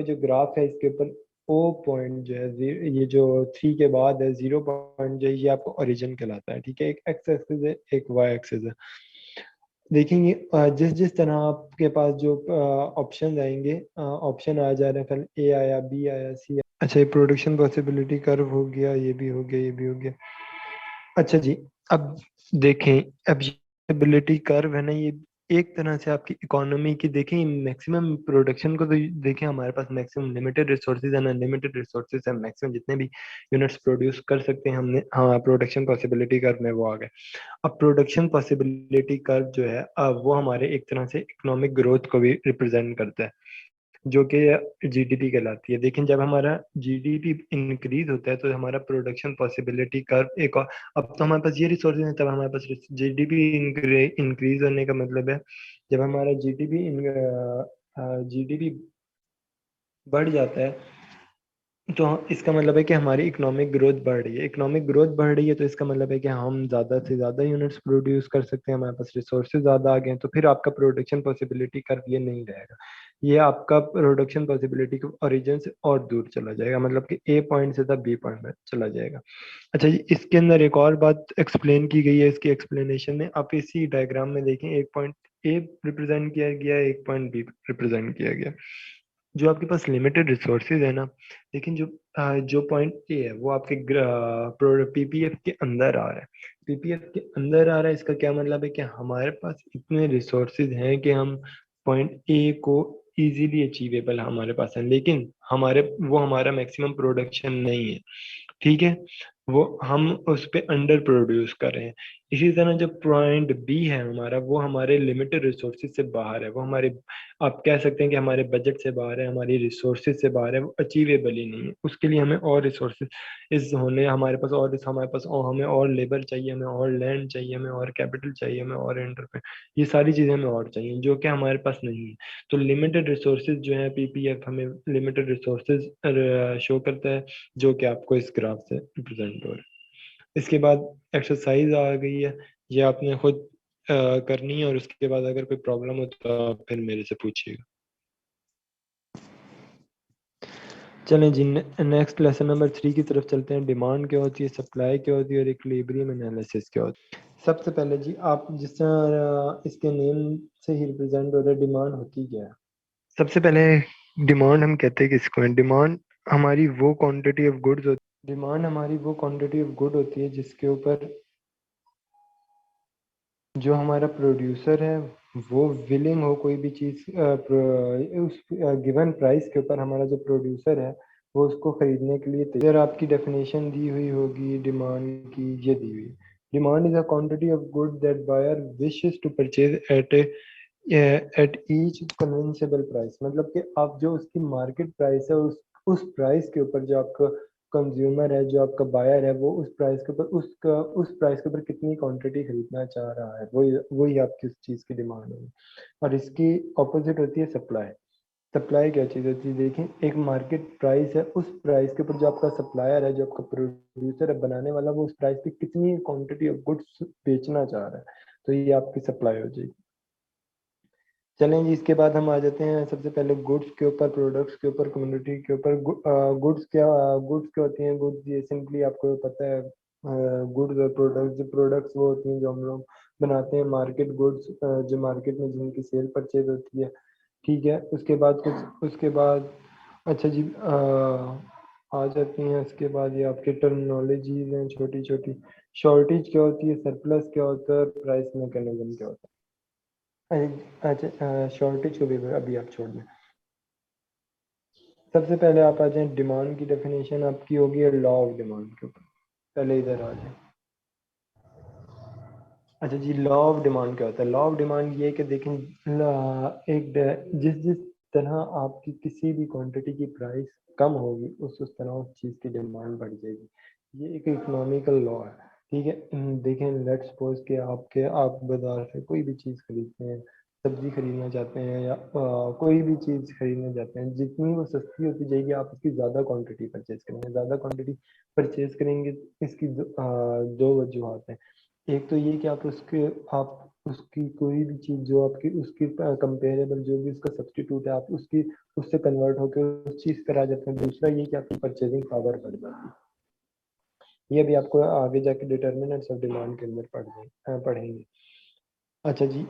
आपका जो ग्राफ है इसके ऊपर ओ पॉइंट जो है ये जो 3 के बाद है 0 पॉइंट जो है ये आपको ओरिजिन कहलाता है। ठीक है, एक एक्स एक्सिस है एक वाई एक्सिस है। देखेंगे जिस जिस तरह आपके पास जो ऑप्शन आएंगे, ऑप्शन आ जा रहे हैं, फिर ए आया, बी आया, सी आया। अच्छा, ये प्रोडक्शन पॉसिबिलिटी कर्व हो गया, ये भी हो गया, ये भी हो गया। अच्छा जी, अब देखें, अब एबिलिटी कर्व है ना, ये एक तरह से आपकी इकोनॉमी की देखें, मैक्सिमम प्रोडक्शन को तो देखें, हमारे पास मैक्सिमम लिमिटेड रिसोर्सेज है ना, लिमिटेड रिसोर्सेज है, मैक्सिमम जितने भी यूनिट्स प्रोड्यूस कर सकते हैं हमने, हाँ प्रोडक्शन पॉसिबिलिटी कर्व में वो आ गए। अब प्रोडक्शन पॉसिबिलिटी कर्व जो है वो हमारे एक तरह से इकोनॉमिक ग्रोथ को भी रिप्रेजेंट करता है, जो कि जीडीपी कहलाती है। लेकिन जब हमारा जीडीपी इंक्रीज होता है तो हमारा प्रोडक्शन पॉसिबिलिटी कर्व एक और, अब तो हमारे पास ये रिसोर्सेज हैं, तब हमारे पास जीडीपी इंक्रीज होने का मतलब है जब हमारा जीडीपी बढ़ जाता है तो इसका मतलब है कि हमारी इकोनॉमिक ग्रोथ बढ़ रही है। इकोनॉमिक ग्रोथ बढ़ रही है तो इसका मतलब है कि हम ज़्यादा से ज़्यादा यूनिट्स प्रोड्यूस कर सकते हैं, हमारे पास रिसोर्सेज ज़्यादा आ गए हैं, तो फिर आपका प्रोडक्शन पॉसिबिलिटी कर्व ये नहीं रहेगा, ये आपका प्रोडक्शन पॉसिबिलिटी के ओरिजिन से और दूर चला जाएगा, मतलब कि ए पॉइंट से बी पॉइंट में चला जाएगा। अच्छा जी, इसके अंदर एक और बात एक्सप्लेन की गई है, इसकी एक्सप्लेनेशन में आप इसी डायग्राम में देखें, एक पॉइंट ए रिप्रेजेंट किया गया है, एक पॉइंट बी रिप्रेजेंट किया गया। जो आपके पास लिमिटेड रिसोर्सेज है ना, लेकिन जो पॉइंट ए है वो आपके पीपीएफ के अंदर आ रहा है, पीपीएफ के अंदर आ रहा है, इसका क्या मतलब है कि हमारे पास इतने रिसोर्सेज हैं कि हम पॉइंट ए को इजीली अचीवेबल हमारे पास है, लेकिन हमारा मैक्सिमम प्रोडक्शन नहीं है। ठीक है, वो हम उस पे अंडर प्रोड्यूस कर रहे हैं। इसी तरह जो पॉइंट बी है हमारा, वो हमारे लिमिटेड रिसोर्सेज से बाहर है, वो हमारे, आप कह सकते हैं कि हमारे बजट से बाहर है, हमारी रिसोर्सेज से बाहर है, वो अचीवेबल ही नहीं है। उसके लिए हमें और रिसोर्सेज इस होने हमारे पास और हमें और लेबर चाहिए, हमें और लैंड चाहिए, हमें और कैपिटल चाहिए, हमें और एंटरप्रेन्योर, ये सारी चीज़ें हमें और चाहिए जो कि हमारे पास नहीं है। तो लिमिटेड रिसोर्सेज जो है, पीपीएफ हमें लिमिटेड रिसोर्सेज शो करता है, जो कि आपको इस ग्राफ से रिप्रेजेंट हो रहा है। इसके बाद एक्सरसाइज आ गई है, ये आपने खुद करनी है, और उसके बाद अगर कोई प्रॉब्लम हो तो आप फिर मेरे से पूछिएगा। चलें जी, नेक्स्ट लेसन नंबर 3 की तरफ चलते हैं। डिमांड क्या होती है, सप्लाई क्या होती है, और इक्विलिब्रियम एनालिसिस क्या होती है। सबसे पहले जी, आप जिस तरह इसके नेम से ही रिप्रेजेंट हो रहा है, डिमांड होती क्या है। सबसे पहले डिमांड हम कहते हैं किसको है, डिमांड हमारी वो क्वांटिटी ऑफ गुड्स होती है, डिमांड हमारी वो क्वांटिटी ऑफ गुड होती है जिसके ऊपर जो हमारा प्रोड्यूसर है वो विलिंग हो कोई भी चीज़ उस गिवन प्राइस के ऊपर, हमारा जो प्रोड्यूसर है वो उसको खरीदने के लिए तैयार। आपकी डेफिनेशन दी हुई होगी डिमांड की, ये दी हुई, demand is a quantity of good that buyer wishes to purchase at each conceivable price, मतलब कि आप जो उसकी मार्केट प्राइस है उस प्राइस के ऊपर जो आपका कंज्यूमर है, जो आपका बायर है, वो उस प्राइस के ऊपर उस प्राइस के ऊपर कितनी क्वांटिटी खरीदना चाह रहा है, वही वही आपकी उस चीज़ की डिमांड होगी। और इसकी ऑपोजिट होती है सप्लाई। सप्लाई क्या चीज़ होती है, देखें, एक मार्केट प्राइस है, उस प्राइस के ऊपर जो आपका सप्लायर है, जो आपका प्रोड्यूसर है बनाने वाला, वो उस प्राइस पे कितनी क्वांटिटी ऑफ गुड्स बेचना चाह रहा है, तो ये आपकी सप्लाई हो जाएगी। चलें जी, इसके बाद हम आ जाते हैं सबसे पहले गुड्स के ऊपर, प्रोडक्ट्स के ऊपर, कम्युनिटी के ऊपर। गुड्स क्या होती हैं, गुड्स ये सिंपली आपको पता है, गुड्स और प्रोडक्ट्स, जो प्रोडक्ट्स वो होती हैं जो हम लोग बनाते हैं, मार्केट गुड्स जो मार्केट में जिनकी सेल परचेज होती है। ठीक है, उसके बाद अच्छा जी, आ जाती हैं उसके बाद ये आपके टर्मिनोलॉजीज हैं छोटी छोटी। शॉर्टेज क्या होती है, सरप्लस क्या होता है, प्राइस मैकेनिज्म क्या होता है। अच्छा, शॉर्टेज को भी अभी आप छोड़ दें। सबसे पहले आप आ जाएं, डिमांड की डेफिनेशन आपकी होगी लॉ ऑफ डिमांड के ऊपर, पहले इधर आ जाए। अच्छा जी, लॉ ऑफ डिमांड क्या होता है। लॉ ऑफ डिमांड ये है कि देखें, जिस जिस तरह आपकी किसी भी क्वांटिटी की प्राइस कम होगी, उस तरह उस चीज़ की डिमांड बढ़ जाएगी। ये एक इकोनॉमिकल लॉ है। ठीक है, देखें, लेट्स सपोज कि आप बाजार से कोई भी चीज़ खरीदते हैं, सब्जी खरीदना चाहते हैं या कोई भी चीज़ खरीदना चाहते हैं, जितनी वो सस्ती होती जाएगी आप उसकी ज़्यादा क्वांटिटी परचेज करेंगे, ज़्यादा क्वांटिटी परचेज करेंगे। इसकी दो वजूहत हैं। एक तो ये कि आप उसकी कोई भी चीज जो आपकी उसकी कंपेरेबल जो भी उसका सब्स्टिट्यूट है, आप उसकी उससे कन्वर्ट होकर उस चीज पर आ जाते हैं। दूसरा ये कि आपकी परचेजिंग पावर बढ़ जाती है। ये भी आपको आगे जाके डिटर्मिनेंट्स ऑफ डिमांड के अंदर पढ़ेंगे। अच्छा जी,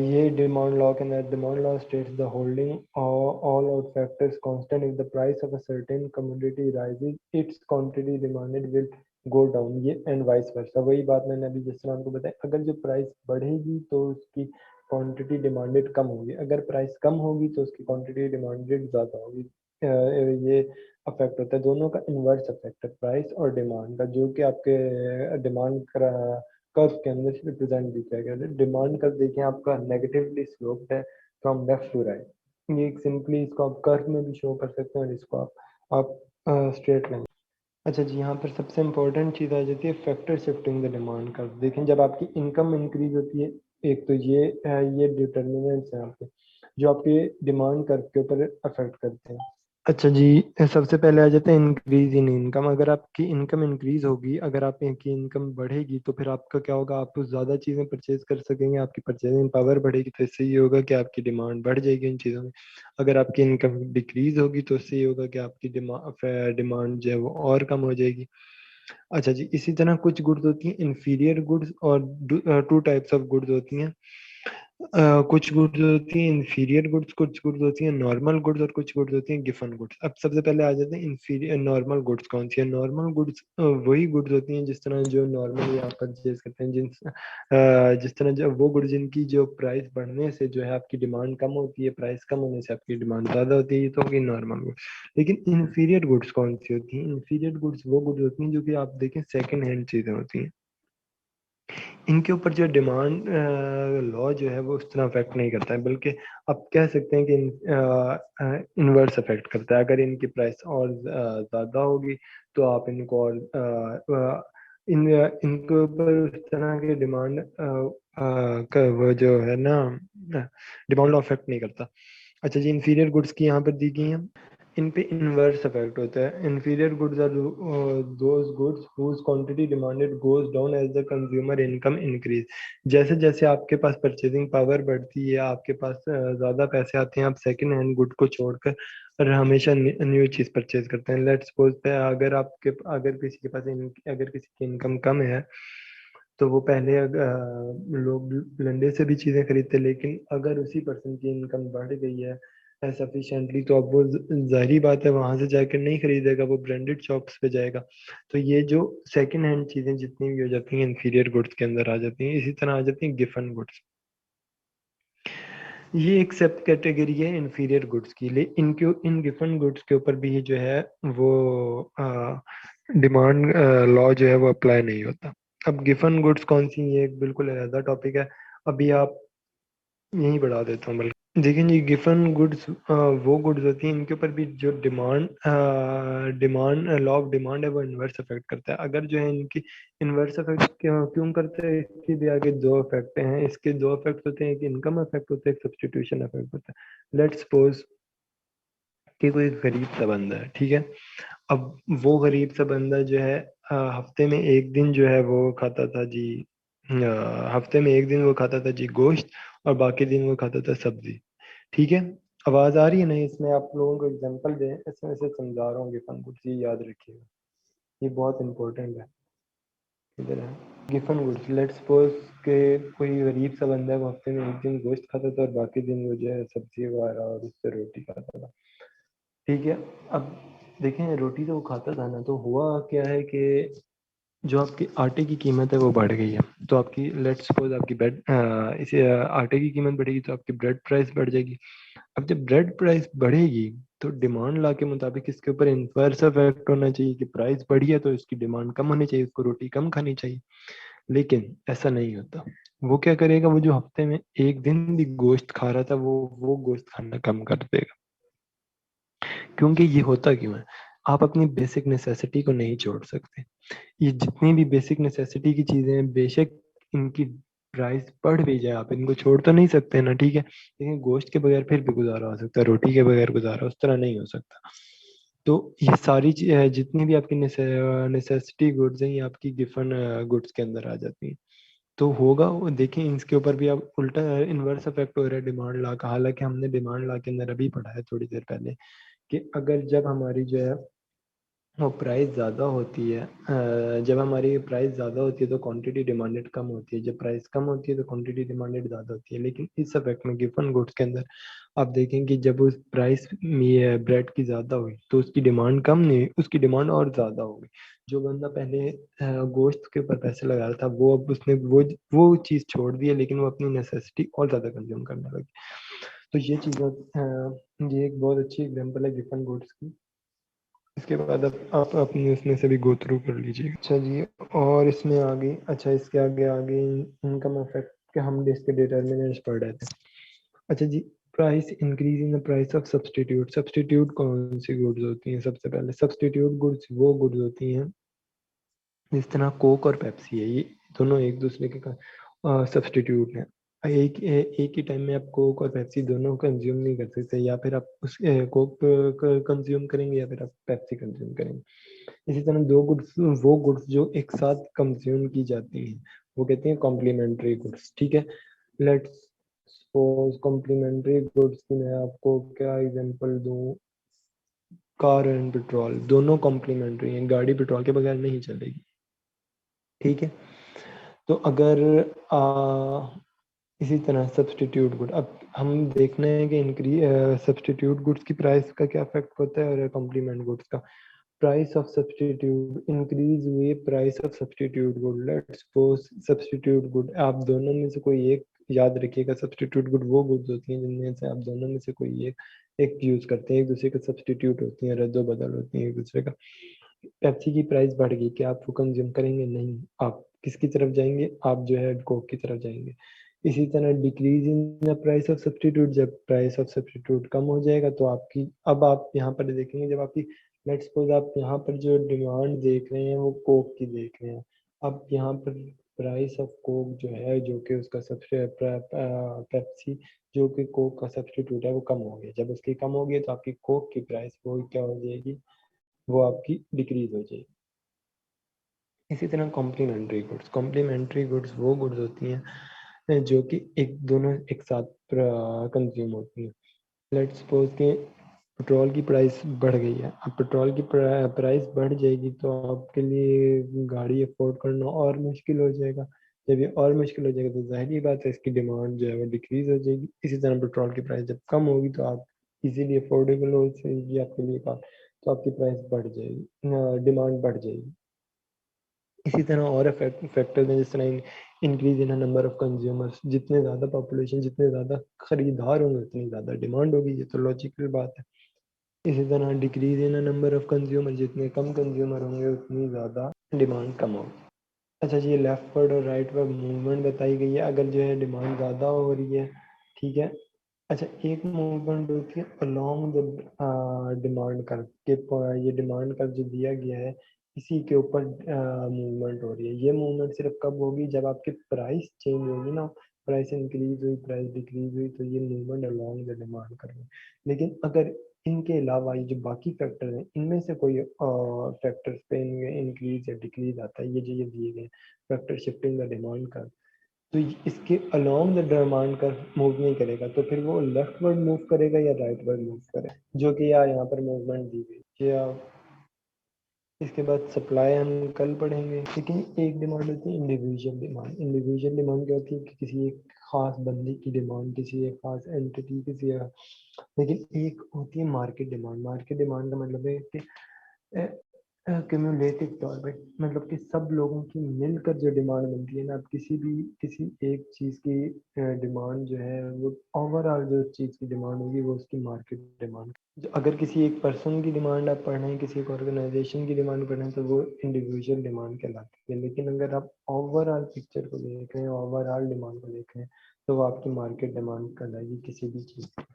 ये डिमांड लॉ के अंदर demand law states the holding all out factors constant if the price of a certain commodity rises it's quantity demanded will go down, ये एंड वाइस वर्सा। वही बात मैंने अभी जिस तरह आपको बताया, अगर जो प्राइस बढ़ेगी तो उसकी क्वांटिटी डिमांडेड कम होगी, अगर प्राइस कम होगी तो उसकी क्वांटिटी डिमांडेड ज़्यादा होगी। ये अफेक्ट होता है, दोनों का इन्वर्स अफेक्ट है प्राइस और डिमांड का, जो कि आपके डिमांड कर्व के अंदर रिप्रेजेंट भी किया गया है। डिमांड कर्व देखिए आपका नेगेटिवली स्लोप्ड है फ्रॉम लेफ्ट टू राइट। ये एक सिंपली इसको आप कर्व में भी शो कर सकते हैं और इसको आप स्ट्रेट लाइन। अच्छा जी, यहाँ पर सबसे इम्पोर्टेंट चीज़ आ जाती है factor shifting the demand curve. देखें जब आपकी इनकम इंक्रीज होती है, एक तो ये डिटर्मिनेंट्स हैं आपके जो आपके डिमांड कर्व के ऊपर अफेक्ट करते हैं। अच्छा जी, सबसे पहले आ जाते हैं इंक्रीज इन इनकम। अगर आपकी इनकम इंक्रीज होगी, अगर आपकी इनकम बढ़ेगी तो फिर आपका क्या होगा, आप ज़्यादा चीज़ें परचेज कर सकेंगे, आपकी परचेजिंग पावर बढ़ेगी, तो इससे ये होगा कि आपकी डिमांड बढ़ जाएगी इन चीज़ों में। अगर आपकी इनकम डिक्रीज होगी तो इससे ये होगा कि आपकी डिमांड जो है वो और कम हो जाएगी। अच्छा जी, इसी तरह कुछ गुड्स होती हैं इंफीरियर गुड्स और टू टाइप्स ऑफ गुड्स होती हैं। कुछ गुड्स होती हैं इंफीरियर गुड्स, कुछ गुड्स होती हैं नॉर्मल गुड्स और कुछ गुड्स होती हैं गिफन गुड्स। अब सबसे पहले आ जाते हैं इंफीरियर नॉर्मल गुड्स। कौन सी है नॉर्मल गुड्स? वही गुड्स होती हैं जिस तरह जो नॉर्मली आप परचेज करते हैं, जिस तरह जो वो गुड्स जिनकी जो प्राइस बढ़ने से जो है आपकी डिमांड कम होती है, प्राइस कम होने से आपकी डिमांड ज़्यादा होती है, ये तो होगी नॉर्मल गुड्स। लेकिन इंफीरियर गुड्स कौन सी होती हैं? इंफीरियर गुड्स वो गुड्स होती हैं जो कि आप देखें सेकेंड हैंड चीज़ें होती हैं। इनके ऊपर जो डिमांड लॉ जो है वो उस तरह अफेक्ट नहीं करता है, बल्कि आप कह सकते हैं कि इनवर्स अफेक्ट करता है। अगर इनकी प्राइस और ज़्यादा होगी तो आप इनको और इनके ऊपर उस तरह के डिमांड का वो जो है ना डिमांड लॉ अफेक्ट नहीं करता। अच्छा जी, इंफीरियर गुड्स की यहाँ पर दी गई हैं। इन पे इनवर्स इफेक्ट होता है। Inferior goods are those goods whose quantity demanded goes down as the consumer income increase. जैसे जैसे आपके पास परचेजिंग पावर बढ़ती है, आपके पास ज़्यादा पैसे आते हैं, आप सेकंड हैंड गुड को छोड़कर और हमेशा न्यू चीज़ परचेज करते हैं। लेट्स सपोज अगर किसी की इनकम कम है तो वो पहले लोग लंडे से भी चीज़ें खरीदते, लेकिन अगर उसी पर्सन की इनकम बढ़ गई है सफिशिएंटली तो अब वो जाहिर बात है वहां से जाकर नहीं खरीदेगा, वो ब्रांडेड शॉप्स पे जाएगा। तो ये जो सेकंड हैंड चीजें जितनी भी हो जाती हैं इंफीरियर गुड्स के अंदर आ जाती हैं। इसी तरह आ जाती हैं गिफन गुड्स। ये एक सब कैटेगरी है इंफीरियर गुड्स की। लेकिन इनके इन गिफन गुड्स के ऊपर भी जो है वो डिमांड लॉ जो है वो अप्लाई नहीं होता। अब गिफन गुड्स कौन सी है, एक बिल्कुल अलग टॉपिक है। अभी आप यहीं बढ़ा देता हूँ। देखिए जी, गिफन गुड्स वो गुड्स होती हैं इनके ऊपर भी जो डिमांड लॉ ऑफ डिमांड है वो इन्वर्स अफेक्ट करता है। अगर जो है इनकी इन्वर्स अफेक्ट क्यों क्यों करता है, इसके भी आगे दो इफेक्ट हैं। इसके दो इफेक्ट होते हैं, एक इनकम इफेक्ट होता है, एक सब्सटीट्यूशन इफेक्ट होता है। लेट्स सपोज कि कोई गरीब सा बंदा है, ठीक है। अब वो गरीब सा बंदा जो है हफ्ते में एक दिन जो है वो खाता था जी, हफ्ते में एक दिन वो खाता था जी गोश्त, और बाकी दिन वो खाता था सब्जी, ठीक है। आवाज आ रही है नहीं? इसमें आप लोगों को एग्जांपल दें, इसमें से समझा रहा हूँ गिफन गुड्स, ये याद रखिएगा, ये बहुत इंपॉर्टेंट है। इधर है गिफन गुड्स। लेट्स सपोज के कोई गरीब सा बंदा है, वो हफ्ते में एक दिन गोश्त खाता था और बाकी दिन वो जो है सब्जी वगैरह और उससे रोटी खाता था, ठीक है। अब देखें रोटी तो वो खाता था ना, तो हुआ क्या है कि जो आपकी आटे की कीमत है वो बढ़ गई है। तो आपकी लेट्स सपोज आपकी इसे आटे की कीमत बढ़ेगी तो आपकी ब्रेड प्राइस बढ़ जाएगी। अब जब ब्रेड प्राइस बढ़ेगी तो डिमांड ला के मुताबिक इसके ऊपर इन्वर्स इफेक्ट होना चाहिए कि प्राइस बढ़ी है तो इसकी डिमांड कम होनी चाहिए, उसको रोटी कम खानी चाहिए। लेकिन ऐसा नहीं होता। वो क्या करेगा, वो जो हफ्ते में एक दिन भी गोश्त खा रहा था वो गोश्त खाना कम कर देगा। क्योंकि ये होता क्यों है, आप अपनी बेसिक नेसेसिटी को नहीं छोड़ सकते। ये जितनी भी बेसिक नेसेसिटी की चीजें हैं, बेशक इनकी प्राइस बढ़ भी जाए, आप इनको छोड़ तो नहीं सकते ना, ठीक है। लेकिन गोश्त के बगैर फिर भी गुजारा हो सकता है, रोटी के बगैर गुजारा उस तरह नहीं हो सकता। तो ये सारी जितनी भी आपकी नेसेसिटी गुड्स हैं ये आपकी गिफन गुड्स के अंदर आ जाती हैं। तो होगा वो, देखें इसके ऊपर भी अब उल्टा इन्वर्स इफेक्ट हो रहा है डिमांड ला का। हालांकि हमने डिमांड ला के अंदर अभी पढ़ा है थोड़ी देर पहले कि अगर जब हमारी जो है वो प्राइस ज़्यादा होती है, जब हमारी प्राइस ज़्यादा होती है तो क्वांटिटी डिमांडेड कम होती है, जब प्राइस कम होती है तो क्वांटिटी डिमांडेड ज़्यादा होती है। लेकिन इस इफेक्ट में गिवन गुड्स के अंदर आप देखें कि जब उस प्राइस ब्रेड की ज़्यादा हुई तो उसकी डिमांड कम नहीं हुई, उसकी डिमांड और ज़्यादा हो गई। जो बंदा पहले गोश्त के ऊपर पैसे लगा रहा था वो अब उसने वो चीज़ छोड़ दी है, लेकिन वो अपनी नेसेसिटी और ज़्यादा कंज्यूम करने लगी। तो ये चीज़ें ये एक बहुत अच्छी एग्जाम्पल है गिवन गुड्स की। इसके बाद अब आप अपनी उसमें से भी गो थ्रू कर लीजिए। अच्छा जी, और इसमें आगे, अच्छा इसके आगे आगे इनकम इफेक्ट के हम इसके डिटर्मिनेंट्स पढ़ रहे थे। अच्छा जी, price increase in the price of substitute. Substitute कौन सी गुड्स होती हैं? सबसे पहले सब्सटीट्यूट गुड्स वो गुड्स होती हैं जिस तरह कोक और पेप्सी है, ये दोनों एक दूसरे के सब्सटीट्यूट हैं। एक ही टाइम में आप कोक और पेप्सी दोनों कंज्यूम नहीं कर सकते, या फिर आप उस कोक कंज्यूम करेंगे या फिर आप पेप्सी कंज्यूम करेंगे। इसी तरह दो गुड्स, वो गुड्स जो एक साथ कंज्यूम की जाती हैं वो कहते हैं कॉम्प्लीमेंट्री गुड्स। ठीक है, लेट्स सपोज कॉम्प्लीमेंट्री गुड्स की मैं आपको क्या एग्जांपल दूं? कार एंड पेट्रोल दोनों कॉम्प्लीमेंट्री हैं, गाड़ी पेट्रोल के बगैर नहीं चलेगी। ठीक है, तो अगर इसी तरह सब्सटीट्यूट गुड, अब हम देखना है कि इंक्रीज सब्सटीट्यूट गुड्स की प्राइस का क्या इफेक्ट होता है और कॉम्प्लीमेंट गुड्स का। प्राइस ऑफ सब्सटीट्यूट इंक्रीज हुई, price of substitute good, let's suppose substitute good, आप दोनों में से कोई एक याद रखिएगा। सब्सटीट्यूट गुड वो गुड्स होती हैं जिनमें से आप दोनों में से कोई एक यूज करते हैं, एक दूसरे का सब्सटीट्यूट होती हैं, रद्दो बदल होती हैं एक दूसरे का। पेप्सी की प्राइस बढ़ गई, क्या आप वो कंज्यूम करेंगे? नहीं, आप किसकी तरफ जाएंगे? आप जो है कोक की तरफ जाएंगे। इसी तरह decrease in the price of substitute, जब प्राइस ऑफ सब्सटीट्यूट कम हो जाएगा तो आपकी, अब आप यहाँ पर देखेंगे जब आपकी, लेट्स सपोज आप यहाँ पर जो डिमांड देख रहे हैं वो कोक की देख रहे हैं। अब यहाँ पर प्राइस ऑफ कोक जो है, जो कि उसका सबसे पेप्सी जो कि कोक का सब्सटीट्यूट है, वो कम हो गया। जब उसकी कम हो गई तो आपकी कोक की प्राइस वो क्या हो जाएगी? वो आपकी डिक्रीज हो जाएगी। इसी तरह कॉम्प्लीमेंट्री गुड्स वो गुड्स होती हैं जो कि एक दोनों एक साथ कंज्यूम होती हैं। लेट्स सपोज कि पेट्रोल की प्राइस बढ़ गई है, अब पेट्रोल की प्राइस बढ़ जाएगी तो आपके लिए गाड़ी अफोर्ड करना और मुश्किल हो जाएगा। जब ये और मुश्किल हो जाएगा तो जाहिर ही बात है इसकी डिमांड जो है वो डिक्रीज हो जाएगी। इसी तरह पेट्रोल की प्राइस जब कम होगी तो आप इजीली अफोर्डेबल हो जाएगी आपके लिए कार, तो आपकी प्राइस बढ़ जाएगी, डिमांड बढ़ जाएगी। इसी तरह और फैक्टर्स हैं जिस तरह increase in number of consumers, जितने ज़्यादा पॉपुलेशन, जितने ज़्यादा खरीदार होंगे उतनी ज़्यादा डिमांड होगी, ये तो लॉजिकल बात है। इसी तरह decrease in number of consumer, जितने कम कंज्यूमर होंगे उतनी ज़्यादा डिमांड कम होगी। अच्छा जी, लेफ्ट वर्ड और राइट वर्ड मूवमेंट बताई गई है अगर जो है डिमांड ज़्यादा हो रही है। ठीक है, अच्छा एक मूवमेंट होती है अलोंग द डिमांड कर्व के, ये डिमांड कर्व जो दिया गया है इसी के ऊपर मूवमेंट हो रही है। ये मूवमेंट सिर्फ कब होगी? जब आपकी प्राइस चेंज होगी ना, प्राइस इंक्रीज हुई, प्राइस डिक्रीज हुई, तो ये movement along the demand curve है। लेकिन अगर इनके अलावा ये जो बाकी फैक्टर हैं इनमें से कोई फैक्टर्स पे इंक्रीज या डिक्रीज आता है, ये जो ये दिए गए factor shifting the demand curve, तो इसके अलोंग द डिमांड का मूव नहीं करेगा, तो फिर वो लेफ्ट वर्ड मूव करेगा या राइट वर्ड मूव करेगा, जो कि यार यहाँ पर मूवमेंट दी गई। या इसके बाद सप्लाई हम कल पढ़ेंगे। लेकिन एक डिमांड होती है इंडिविजुअल डिमांड। इंडिविजुअल डिमांड क्या होती है कि किसी एक खास बंदे की डिमांड, किसी एक खास एंटिटी, लेकिन एक होती है मार्केट डिमांड। मार्केट डिमांड का मतलब है कि क्यूमुलेटिव तौर पे, मतलब कि सब लोगों की मिलकर जो डिमांड बनती है ना, अब किसी एक चीज़ की डिमांड जो है वो ओवरऑल जो चीज़ की डिमांड होगी वो उसकी मार्केट डिमांड। अगर किसी एक पर्सन की डिमांड आप पढ़ रहे हैं, किसी एक ऑर्गेनाइजेशन की डिमांड पढ़ रहे हैं, तो वो इंडिविजुअल डिमांड कहलाती है। लेकिन अगर आप ओवरऑल पिक्चर को देख रहे हैं, ओवरऑल डिमांड को देख रहे हैं, तो वो आपकी मार्केट डिमांड कहलाएगी किसी भी चीज़ की।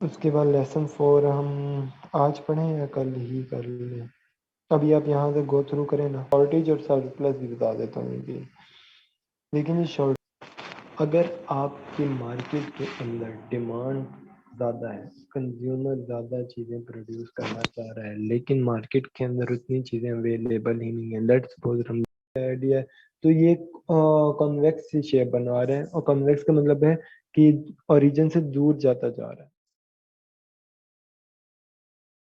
उसके बाद लेसन 4 हम आज पढ़ें या कल ही कर लें? अभी आप यहाँ से गो थ्रू करें ना, शॉर्टेज और सरप्लस भी बता देता हूँ ये। लेकिन ये शॉर्ट, अगर आपकी मार्केट के अंदर डिमांड ज़्यादा है, कंज्यूमर ज़्यादा चीज़ें प्रोड्यूस करना चाह रहा है, लेकिन मार्केट के अंदर उतनी चीज़ें अवेलेबल ही नहीं है। लेट्स सपोज हम आइडिया तो ये कॉन्वेक्स शेप बनवा रहे हैं, और कॉन्वेक्स का मतलब है कि ओरिजिन से दूर जाता जा रहा है।